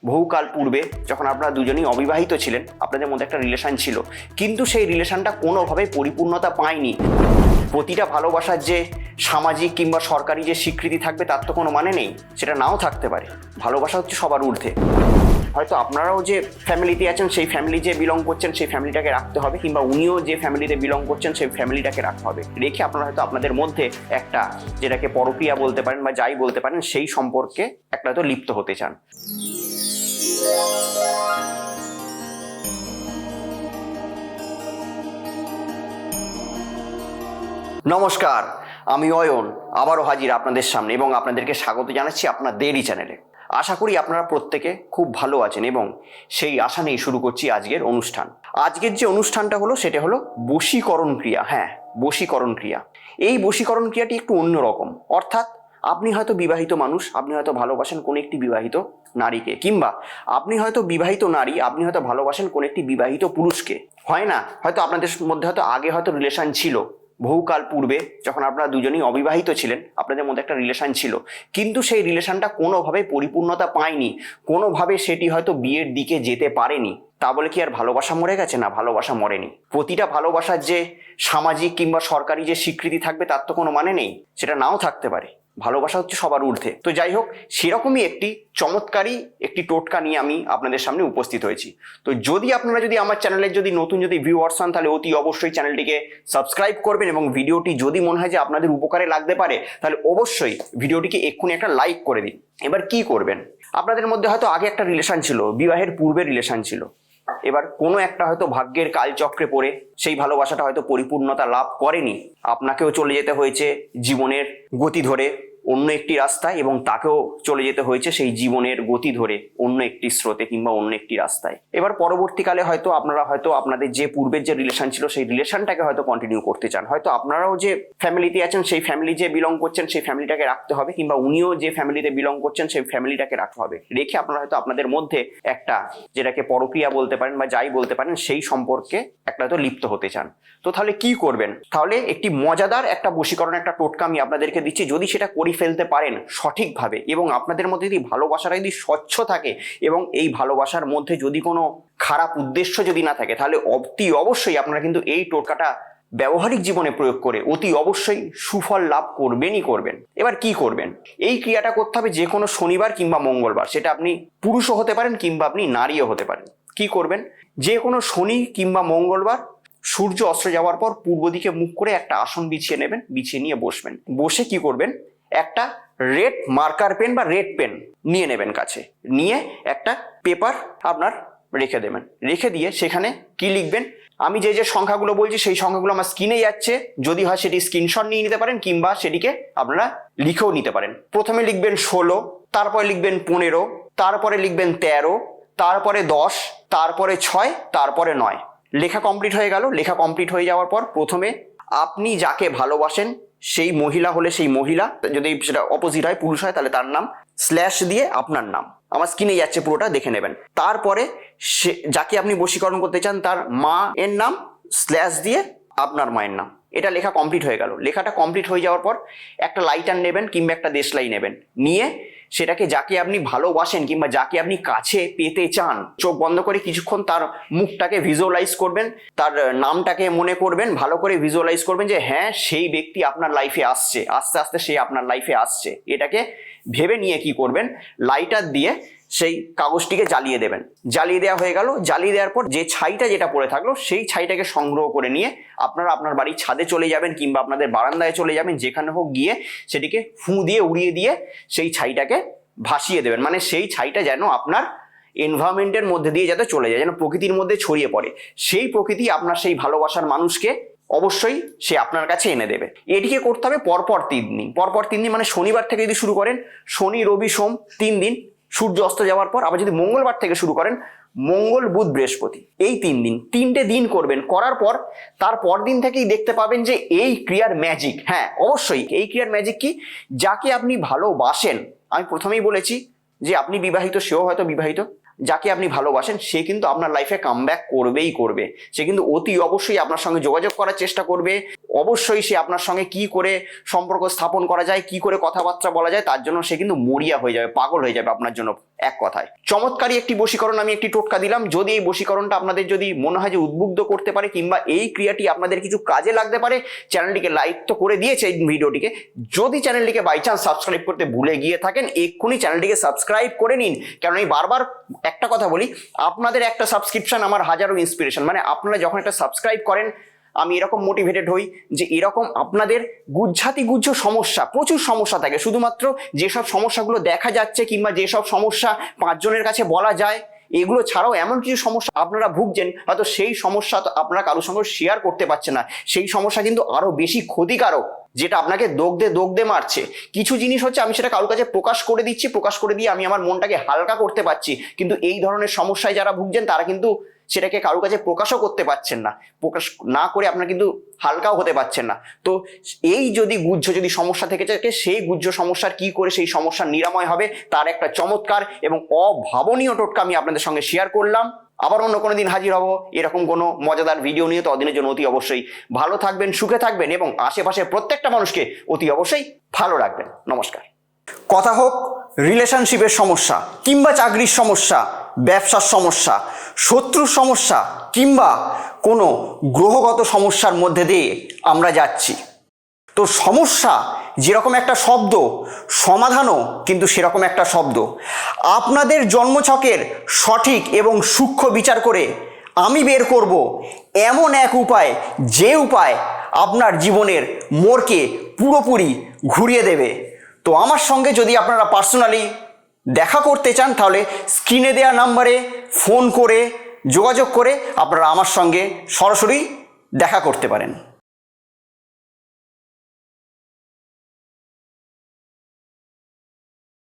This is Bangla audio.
বহুকাল পূর্বে যখন আপনারা দুজনেই অবিবাহিত ছিলেন, আপনাদের মধ্যে একটা রিলেশন ছিল, কিন্তু সেই রিলেশনটা কোনোভাবে পরিপূর্ণতা পায়নি। প্রতিটা ভালোবাসার যে সামাজিক কিংবা সরকারি যে স্বীকৃতি থাকবে তার তো কোনো মানে নেই, সেটা নাও থাকতে পারে। ভালোবাসা হচ্ছে সবার ঊর্ধ্বে। হয়তো আপনারাও যে ফ্যামিলিতে আছেন, সেই ফ্যামিলি যে বিলং করছেন সেই ফ্যামিলিটাকে রাখতে হবে, কিংবা উনিও যে ফ্যামিলিতে বিলং করছেন সেই ফ্যামিলিটাকে রাখতে হবে। রেখে আপনারা হয়তো আপনাদের মধ্যে একটা, যেটাকে পরক্রিয়া বলতে পারেন বা যাই বলতে পারেন, সেই সম্পর্কে একটা হয়তো লিপ্ত হতে চান। নমস্কার, আমি অয়ন আবারও হাজির আপনাদের সামনে এবং আপনাদেরকে স্বাগত জানাচ্ছি আপনাদেরই চ্যানেলে। আশা করি আপনারা প্রত্যেকে খুব ভালো আছেন এবং সেই আশা নিয়ে শুরু করছি আজকের অনুষ্ঠান। আজকের যে অনুষ্ঠানটা হলো সেটা হলো বশীকরণ ক্রিয়া। হ্যাঁ, বশীকরণ ক্রিয়া। এই বশীকরণ ক্রিয়াটি একটু অন্যরকম। অর্থাৎ আপনি হয়তো বিবাহিত মানুষ, আপনি হয়তো ভালোবাসেন কোনো একটি বিবাহিত নারীকে, কিংবা আপনি হয়তো বিবাহিত নারী, আপনি হয়তো ভালোবাসেন কোনো একটি বিবাহিত পুরুষকে। হয় না, হয়তো আপনাদের মধ্যে হয়তো আগে হয়তো রিলেশন ছিল, বহুকাল পূর্বে যখন আপনারা দুজনেই অবিবাহিত ছিলেন, আপনাদের মধ্যে একটা রিলেশন ছিল, কিন্তু সেই রিলেশনটা কোনোভাবে পরিপূর্ণতা পায়নি, কোনোভাবে সেটি হয়তো বিয়ের দিকে যেতে পারেনি। তা বলে কি আর ভালোবাসা মরে গেছে? না, ভালোবাসা মরেনি। প্রতিটা ভালোবাসার যে সামাজিক কিংবা সরকারি যে স্বীকৃতি থাকবে তার তো কোনো মানে নেই, সেটা নাও থাকতে পারে। ভালোবাসা হচ্ছে সবার ঊর্ধ্বে। তো যাই হোক, সেরকমই একটি চমৎকারী একটি টোটকা নিয়ে আমি আপনাদের সামনে উপস্থিত হয়েছি। তো আপনারা যদি আমার চ্যানেলের নতুন ভিউয়ার্স হন, তাহলে অতি অবশ্যই চ্যানেলটিকে সাবস্ক্রাইব করবেন এবং ভিডিওটি যদি মনে হয় যে আপনাদের উপকারে লাগতে পারে, তাহলে অবশ্যই ভিডিওটিকে এক্ষুনি একটা লাইক করে দিন। এবার কি করবেন? আপনাদের মধ্যে হয়তো আগে একটা রিলেশন ছিল, বিবাহের পূর্বের রিলেশন ছিল। এবার কোনো একটা হয়তো ভাগ্যের কালচক্রে পড়ে সেই ভালোবাসাটা হয়তো পরিপূর্ণতা লাভ করেনি। আপনাকেও চলে যেতে হয়েছে জীবনের গতি ধরে অন্য একটি রাস্তায়, এবং তাকেও চলে যেতে হয়েছে সেই জীবনের গতি ধরে অন্য একটি স্রোতে কিংবা অন্য একটি রাস্তায়। এবার পরবর্তীকালে হয়তো আপনারা হয়তো আপনাদের যে পূর্বের যে রিলেশন ছিল সেই রিলেশনটাকে হয়তো কন্টিনিউ করতে চান। হয়তো আপনারাও যে ফ্যামিলিতে আছেন সেই ফ্যামিলি যে বিলং করছেন সেই ফ্যামিলিটাকে রাখতে হবে, কিংবা উনিও যে ফ্যামিলিতে বিলং করছেন সেই ফ্যামিলিটাকে রাখতে হবে। রেখে আপনারা হয়তো আপনাদের মধ্যে একটা, যেটাকে পরক্রিয়া বলতে পারেন বা যাই বলতে পারেন, সেই সম্পর্কে একটা হয়তো লিপ্ত হতে চান। তো তাহলে কি করবেন? তাহলে একটি মজাদার একটা বশীকরণ একটা টোটকা আমি আপনাদেরকে দিচ্ছি। যদি সেটা করে ফেলতে পারেন সঠিকভাবে, এবং আপনাদের মধ্যে যদি ভালোবাসাটা যদি স্বচ্ছ থাকে, এবং এই ভালোবাসার মধ্যে যদি কোনো খারাপ উদ্দেশ্য যদি না থাকে, তাহলে অতি অবশ্যই আপনারা কিন্তু এই টোটকাটা ব্যবহারিক জীবনে প্রয়োগ করে অতি অবশ্যই সুফল লাভ করবেনই করবেন। এবার কি করবেন? এই ক্রিয়াটা করতে হবে যে কোনো শনিবার কিংবা মঙ্গলবার। সেটা আপনি পুরুষও হতে পারেন কিংবা আপনি নারীও হতে পারেন। কি করবেন? যে কোনো শনি কিংবা মঙ্গলবার সূর্য অস্ত যাওয়ার পর পূর্ব দিকে মুখ করে একটা আসন বিছিয়ে নেবেন, বিছিয়ে নিয়ে বসবেন। বসে কি করবেন? একটা রেড মার্কার পেন বা রেড পেন নিয়ে নেবেন কাছে, নিয়ে একটা পেপার আপনার রেখে দেবেন। রেখে দিয়ে সেখানে কি লিখবেন? আমি যে যে সংখ্যাগুলো বলছি সেই সংখ্যাগুলো আমার স্ক্রিনে যাচ্ছে, যদি হয় সেটি স্ক্রিনশট নিয়ে নিতে পারেন, কিংবা সেটিকে আপনারা লিখেও নিতে পারেন। প্রথমে লিখবেন 16, তারপরে লিখবেন 15, তারপরে লিখবেন 13, তারপরে 10, তারপরে 6, তারপরে 9। লেখা কমপ্লিট হয়ে গেল। লেখা কমপ্লিট হয়ে যাওয়ার পর প্রথমে আপনি যাকে ভালোবাসেন, সেই মহিলা হলে সেই মহিলা, যদি সেটা অপোজিট হয় পুরুষ হয় তাহলে তার নাম, স্ল্যাশ দিয়ে আপনার নাম, আমার স্ক্রিনে যাচ্ছে পুরোটা দেখে নেবেন। তারপরে সে যাকে আপনি বশীকরণ করতে চান তার মা এর নাম, স্ল্যাশ দিয়ে আপনার মায়ের নাম। এটা লেখা কমপ্লিট হয়ে গেল। লেখাটা কমপ্লিট হয়ে যাওয়ার পর একটা লাইটার নেবেন কিংবা একটা দেশলাই নেবেন, নিয়ে সেটাকে যাকে আপনি ভালোবাসেন কিংবা যাকে আপনি কাছে পেতে চান, চোখ বন্ধ করে কিছুক্ষণ তার মুখটাকে ভিজুয়ালাইজ করবেন, তার নামটাকে মনে করবেন, ভালো করে ভিজুয়ালাইজ করবেন যে হ্যাঁ সেই ব্যক্তি আপনার লাইফে আসছে, আস্তে আস্তে সে আপনার লাইফে আসছে। এটাকে ভেবে নিয়ে কি করবেন? লাইটার দিয়ে সেই কাগজটিকে জ্বালিয়ে দেবেন। জ্বালিয়ে দেওয়া হয়ে গেল। জ্বালিয়ে দেওয়ার পর যে ছাইটা যেটা পড়ে থাকলো সেই ছাইটাকে সংগ্রহ করে নিয়ে আপনারা আপনার বাড়ির ছাদে চলে যাবেন কিংবা আপনাদের বারান্দায় চলে যাবেন, যেখানে হোক, গিয়ে সেটিকে ফুঁ দিয়ে উড়িয়ে দিয়ে সেই ছাইটাকে ভাসিয়ে দেবেন। মানে সেই ছাইটা যেন আপনার এনভায়রনমেন্টের মধ্যে দিয়ে যাতে চলে যায়, যেন প্রকৃতির মধ্যে ছড়িয়ে পড়ে। সেই প্রকৃতি আপনার সেই ভালোবাসার মানুষকে অবশ্যই সে আপনার কাছে এনে দেবে। এটিকে করতে হবে পরপর 3 দিন। পরপর 3 দিন মানে শনিবার থেকে যদি শুরু করেন, শনি রবি সোম 3 দিন, সূর্য অস্ত যাওয়ার পর। আবার যদি মঙ্গলবার থেকে শুরু করেন, মঙ্গল বুধ বৃহস্পতি, এই 3 দিন, 3টে দিন করবেন। করার পর তার পর দিন থেকেই দেখতে পাবেন যে এই ক্রিয়ার ম্যাজিক। হ্যাঁ অবশ্যই এই ক্রিয়ার ম্যাজিক কি? যাকে আপনি ভালোবাসেন, আমি প্রথমেই বলেছি যে আপনি বিবাহিত, সেও হয়তো বিবাহিত, যাকে আপনি ভালোবাসেন সে কিন্তু আপনার লাইফে কামব্যাক করবেই করবে। সে কিন্তু অতি অবশ্যই আপনার সঙ্গে যোগাযোগ করার চেষ্টা করবে। অবশ্যই সে আপনার সঙ্গে কি করে সম্পর্ক স্থাপন করা যায়, কি করে কথাবার্তা বলা যায়, তার জন্য সে কিন্তু মরিয়া হয়ে যাবে, পাগল হয়ে যাবে আপনার জন্য। এক কথায় চমৎকারী একটি বশীকরণ আমি একটি টোটকা দিলাম। যদি এই বশীকরণটা আপনাদের যদি মনে হয় যে উদ্বুদ্ধ করতে পারে কিংবা এই ক্রিয়াটি আপনাদের কিছু কাজে লাগতে পারে, চ্যানেলটিকে লাইক তো করে দিয়েছে এই ভিডিওটিকে। যদি চ্যানেলটিকে বাই চান্স সাবস্ক্রাইব করতে ভুলে গিয়ে থাকেন, এক্ষুনি চ্যানেলটিকে সাবস্ক্রাইব করে নিন। কারণ আমি বারবার একটা কথা বলি, আপনাদের একটা সাবস্ক্রিপশন আমার হাজারো ইন্সপিরেশন। মানে আপনারা যখন একটা সাবস্ক্রাইব করেন, আমি এরকম মোটিভেটেড হই যে এরকম আপনাদের গুজ্জ সমস্যা, প্রচুর সমস্যা থাকে, শুধুমাত্র যেসব সমস্যাগুলো দেখা যাচ্ছে কিংবা যেসব সমস্যা 5 জনের কাছে বলা যায়, এগুলো ছাড়াও এমন কিছু সমস্যা আপনারা ভুগছেন, হয়তো সেই সমস্যা তো আপনারা কারোর সঙ্গে শেয়ার করতে পারছেন না। সেই সমস্যা কিন্তু আরো বেশি ক্ষতিকারক, যেটা আপনাকে দগদে মারছে। কিছু জিনিস হচ্ছে আমি সেটা কারোর কাছে প্রকাশ করে দিচ্ছি, প্রকাশ করে দিয়ে আমি আমার মনটাকে হালকা করতে পারছি, কিন্তু এই ধরনের সমস্যায় যারা ভুগছেন তারা কিন্তু সেটাকে কারোর কাছে প্রকাশও করতে পারছেন না। প্রকাশ না করে আপনারা কিন্তু হালকাও হতে পারছেন না। তো এই যদি যদি সমস্যা থেকে থাকে, সেই গুহ্য সমস্যার কি করে সেই সমস্যার নিরাময় হবে তার একটা চমৎকার এবং অভাবনীয় টোটকা আমি আপনাদের সঙ্গে শেয়ার করলাম। আবার অন্য কোনো দিন হাজির হব এরকম কোনো মজাদার ভিডিও নিয়ে। ততদিনের জন্য অতি অবশ্যই ভালো থাকবেন, সুখে থাকবেন এবং আশেপাশের প্রত্যেকটা মানুষকে অতি অবশ্যই ভালো রাখবেন। নমস্কার। কথা হোক রিলেশনশিপের সমস্যা কিংবা চাকরির সমস্যা, ব্যবসার সমস্যা, শত্রুর সমস্যা কিংবা কোনো গ্রহগত সমস্যার মধ্যে দিয়ে আমরা যাচ্ছি, তো সমস্যা যেরকম একটা শব্দ, সমাধানও কিন্তু সেরকম একটা শব্দ। আপনাদের জন্মছকের সঠিক এবং সূক্ষ্ম বিচার করে আমি বের করব এমন এক উপায়, যে উপায় আপনার জীবনের মোড়কে পুরোপুরি ঘুরিয়ে দেবে। তো আমার সঙ্গে যদি আপনারা পার্সোনালি দেখা করতে চান, তাহলে স্ক্রিনে দেওয়া নাম্বারে ফোন করে যোগাযোগ করে আপনারা আমার সঙ্গে সরাসরি দেখা করতে পারেন।